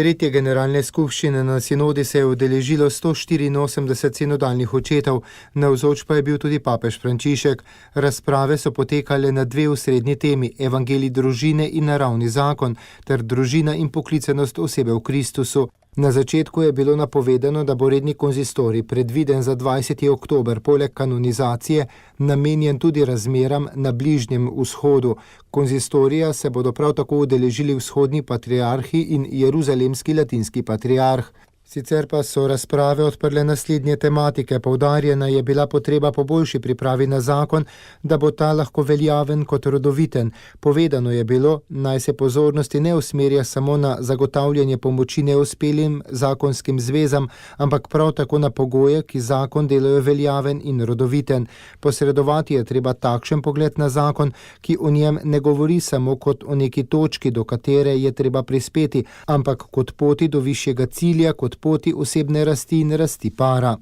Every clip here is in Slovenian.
Tretje generalne skupščine na sinodi se je udeležilo 184 sinodalnih očetov, navzoč pa je bil tudi papež Frančišek. Razprave so potekale na dve osrednji temi: evangelij družine in naravni zakon, ter družina in poklicanost osebe v Kristusu. Na začetku je bilo napovedano, da bo redni konzistorij, predviden za 20. oktober, poleg kanonizacije namenjen tudi razmeram na Bližnjem vzhodu. Konzistorija se bodo prav tako udeležili vzhodni patriarhi in jeruzalemski latinski patriarh. Sicer pa so razprave odprle naslednje tematike. Poudarjena je bila potreba po boljši pripravi na zakon, da bo ta lahko veljaven kot rodoviten. Povedano je bilo, naj se pozornosti ne usmerja samo na zagotavljanje pomoči neuspelim zakonskim zvezam, ampak prav tako na pogoje, ki zakon delajo veljaven in rodoviten. Posredovati je treba takšen pogled na zakon, ki o njem ne govori samo kot o neki točki, do katere je treba prispeti, ampak kot poti do višjega cilja, kot poti osebne rasti in rasti para.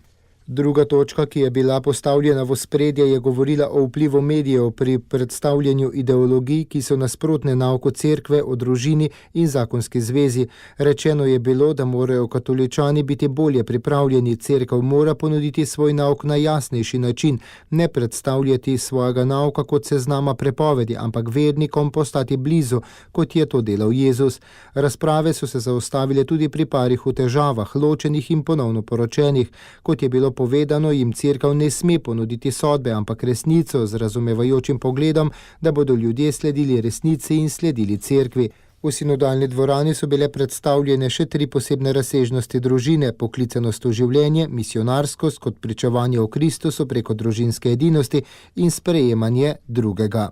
Druga točka, ki je bila postavljena v ospredje, je govorila o vplivu medijev pri predstavljanju ideologij, ki so nasprotne nauku cerkve o družini in zakonski zvezi. Rečeno je bilo, da morajo katoličani biti bolje pripravljeni. Cerkev mora ponuditi svoj nauk na jasnejši način, ne predstavljati svojega nauka kot seznama prepovedi, ampak vernikom postati blizu, kot je to delal Jezus. Razprave so se zaustavile tudi pri parih v težavah, ločenih in ponovno poročenih. Kot je bilo povedano, jim cerkev ne sme ponuditi sodbe, ampak resnico z razumevajočim pogledom, da bodo ljudje sledili resnici in sledili cerkvi. V sinodalni dvorani so bile predstavljene še 3 posebne razsežnosti družine: poklicanost v življenje, misionarskost kot pričevanje o Kristusu preko družinske edinosti in sprejemanje drugega.